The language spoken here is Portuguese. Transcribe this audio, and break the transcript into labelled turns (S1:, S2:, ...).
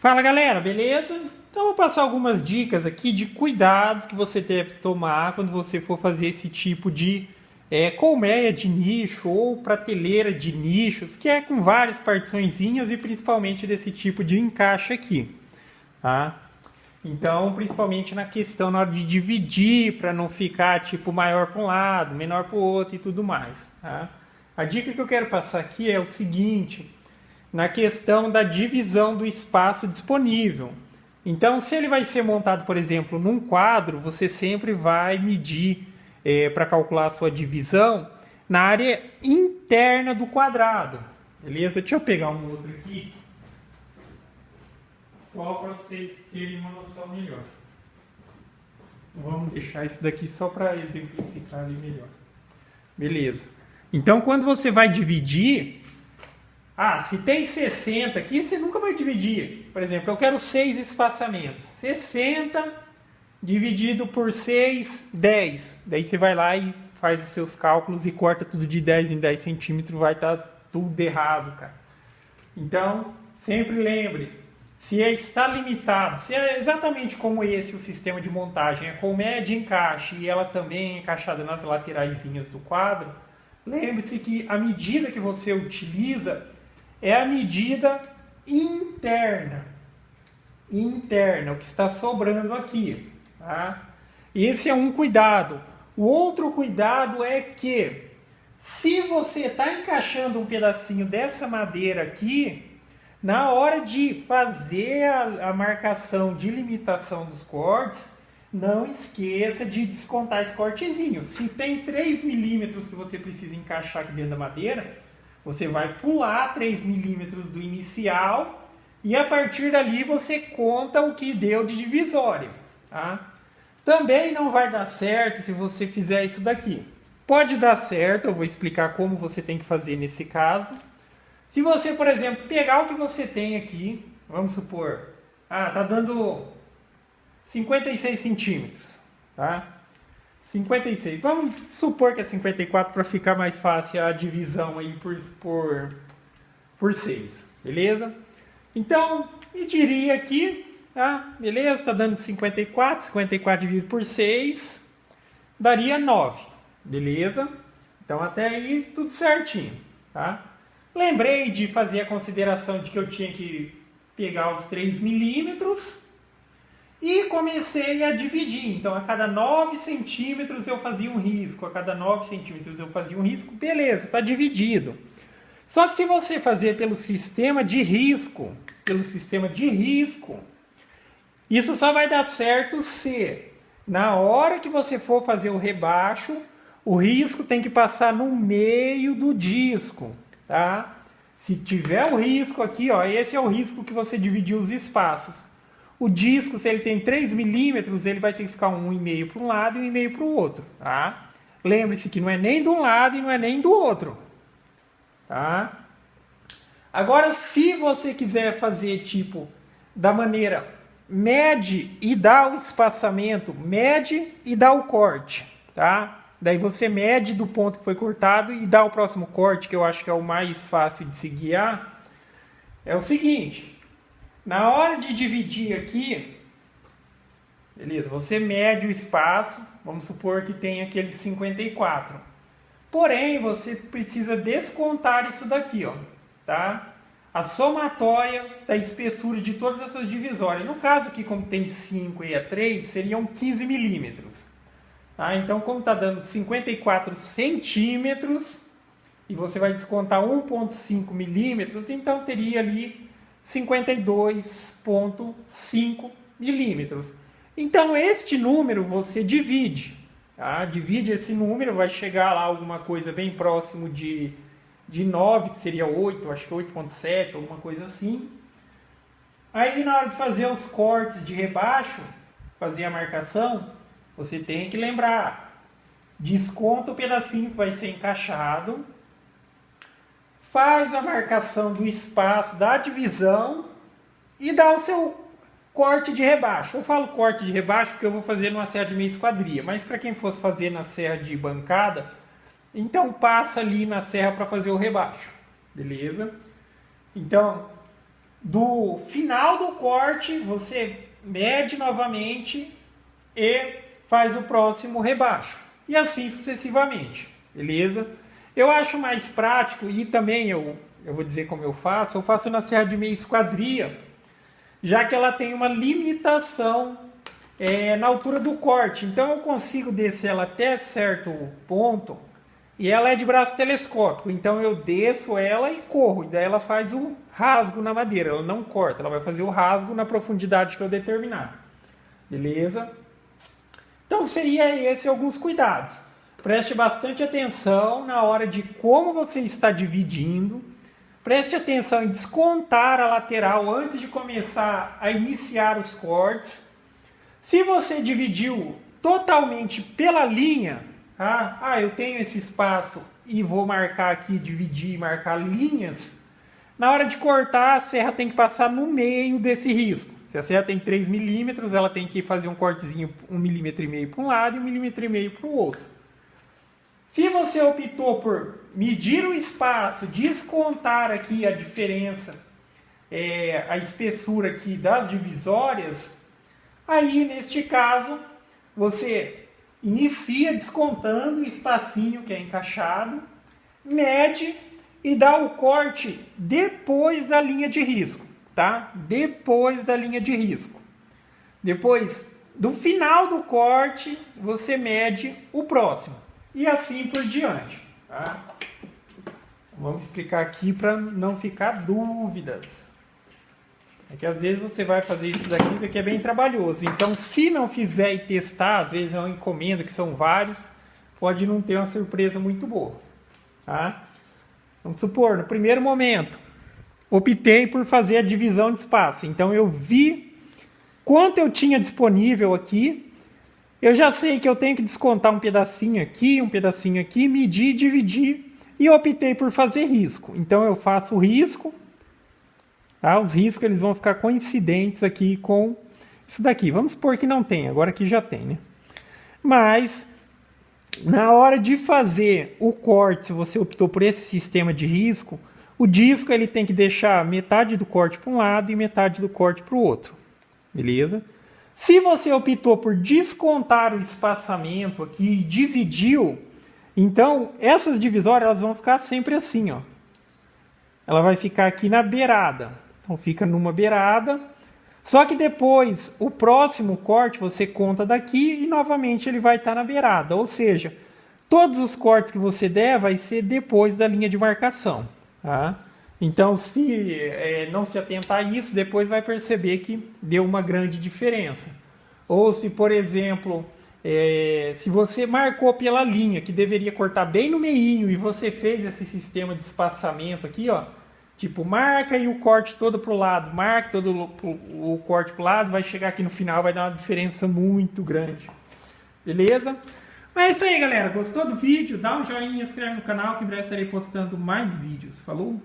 S1: Fala galera, beleza? Então eu vou passar algumas dicas aqui de cuidados que você deve tomar quando você for fazer esse tipo de colmeia de nicho ou prateleira de nichos, que é com várias partiçõezinhas e principalmente desse tipo de encaixe aqui, tá? Então, principalmente na questão na hora de dividir, para não ficar tipo maior para um lado, menor para o outro e tudo mais, tá? A dica que eu quero passar aqui é o seguinte: na questão da divisão do espaço disponível. Então, se ele vai ser montado, por exemplo, num quadro, você sempre vai medir para calcular a sua divisão na área interna do quadrado. Beleza? Deixa eu pegar um outro aqui, só para vocês terem uma noção melhor. Vamos deixar isso daqui só para exemplificar ali melhor. Beleza. Então, quando você vai dividir, se tem 60 aqui, você nunca vai dividir. Por exemplo, eu quero 6 espaçamentos. 60 dividido por 6, 10. Daí você vai lá e faz os seus cálculos e corta tudo de 10 em 10 centímetros. Vai estar tudo errado, cara. Então, sempre lembre, se está limitado, se é exatamente como esse o sistema de montagem, é colmeia de encaixe e ela também é encaixada nas lateraisinhas do quadro, lembre-se que a medida que você utiliza é a medida interna, o que está sobrando aqui, tá? Esse é um cuidado. O outro cuidado é que, se você está encaixando um pedacinho dessa madeira aqui, na hora de fazer a marcação de limitação dos cortes, não esqueça de descontar esse cortezinho. Se tem 3 milímetros que você precisa encaixar aqui dentro da madeira, você vai pular 3 milímetros do inicial e a partir dali você conta o que deu de divisória, tá? Também não vai dar certo se você fizer isso daqui. Pode dar certo, eu vou explicar como você tem que fazer nesse caso. Se você, por exemplo, pegar o que você tem aqui, vamos supor, tá dando 56 centímetros, tá? 56. Vamos supor que é 54 para ficar mais fácil a divisão aí por 6, beleza? Então, mediria aqui, tá? Beleza? Está dando 54. 54 dividido por 6 daria 9, beleza? Então, até aí, tudo certinho, tá? Lembrei de fazer a consideração de que eu tinha que pegar os 3 milímetros e comecei a dividir. Então, a cada 9 centímetros eu fazia um risco. A cada 9 centímetros eu fazia um risco. Beleza, está dividido. Só que se você fazer pelo sistema de risco, isso só vai dar certo se, na hora que você for fazer o rebaixo, o risco tem que passar no meio do disco, tá? Se tiver o risco aqui, ó, esse é o risco que você dividiu os espaços. O disco, se ele tem 3 milímetros, ele vai ter que ficar 1,5 para um lado e 1,5 para o outro, tá? Lembre-se que não é nem de um lado e não é nem do outro, tá? Agora, se você quiser fazer tipo da maneira mede e dá o espaçamento, mede e dá o corte, tá? Daí você mede do ponto que foi cortado e dá o próximo corte, que eu acho que é o mais fácil de se guiar. É o seguinte: na hora de dividir aqui, beleza, você mede o espaço, vamos supor que tem aquele 54. Porém, você precisa descontar isso daqui, ó, tá? A somatória da espessura de todas essas divisórias. No caso aqui, como tem 5 e 3, seriam 15 milímetros. Tá? Então, como está dando 54 centímetros, e você vai descontar 1,5 milímetros, então teria ali 52,5 milímetros. Então, este número você divide. Tá? Divide esse número, vai chegar lá alguma coisa bem próximo de 9, que seria 8, acho que 8,7, alguma coisa assim. Aí, na hora de fazer os cortes de rebaixo, fazer a marcação, você tem que lembrar, desconta o pedacinho que vai ser encaixado, faz a marcação do espaço da divisão e dá o seu corte de rebaixo. Eu falo corte de rebaixo porque eu vou fazer numa serra de meia esquadria, mas para quem fosse fazer na serra de bancada, então passa ali na serra para fazer o rebaixo, beleza? Então, do final do corte, você mede novamente e faz o próximo rebaixo. E assim sucessivamente, beleza? Eu acho mais prático, e também eu vou dizer como eu faço na serra de meia esquadria, já que ela tem uma limitação na altura do corte. Então eu consigo descer ela até certo ponto, e ela é de braço telescópico, então eu desço ela e corro, e daí ela faz o rasgo na madeira, ela não corta, ela vai fazer o rasgo na profundidade que eu determinar. Beleza? Então seria esse alguns cuidados. Preste bastante atenção na hora de como você está dividindo. Preste atenção em descontar a lateral antes de começar a iniciar os cortes. Se você dividiu totalmente pela linha, eu tenho esse espaço e vou marcar aqui, dividir, marcar linhas. Na hora de cortar, a serra tem que passar no meio desse risco. Se a serra tem 3 milímetros, ela tem que fazer um cortezinho 1,5 milímetro para um lado e 1,5 milímetro para o outro. Se você optou por medir o espaço, descontar aqui a diferença, a espessura aqui das divisórias, aí neste caso você inicia descontando o espacinho que é encaixado, mede e dá o corte depois da linha de risco, tá? Depois da linha de risco. Depois do final do corte, você mede o próximo. E assim por diante, tá? Vamos explicar aqui para não ficar dúvidas. É que às vezes você vai fazer isso daqui é bem trabalhoso. Então, se não fizer e testar, às vezes é uma encomenda, que são vários, pode não ter uma surpresa muito boa, tá? Vamos supor, no primeiro momento, optei por fazer a divisão de espaço. Então, eu vi quanto eu tinha disponível aqui. Eu já sei que eu tenho que descontar um pedacinho aqui, medir, dividir, e optei por fazer risco. Então eu faço o risco, tá? Os riscos eles vão ficar coincidentes aqui com isso daqui. Vamos supor que não tem, agora aqui já tem, né? Mas na hora de fazer o corte, se você optou por esse sistema de risco, o disco ele tem que deixar metade do corte para um lado e metade do corte para o outro, beleza? Se você optou por descontar o espaçamento aqui e dividiu, então essas divisórias elas vão ficar sempre assim, ó. Ela vai ficar aqui na beirada. Então fica numa beirada. Só que depois, o próximo corte você conta daqui e novamente ele vai estar na beirada. Ou seja, todos os cortes que você der vai ser depois da linha de marcação, tá? Então, se não se atentar a isso, depois vai perceber que deu uma grande diferença. Ou se, por exemplo, se você marcou pela linha, que deveria cortar bem no meinho, e você fez esse sistema de espaçamento aqui, ó, tipo, marca e o corte todo para o lado, marca todo o corte para o lado, vai chegar aqui no final, vai dar uma diferença muito grande. Beleza? Mas é isso aí, galera. Gostou do vídeo? Dá um joinha, inscreve no canal, que em breve estarei postando mais vídeos. Falou?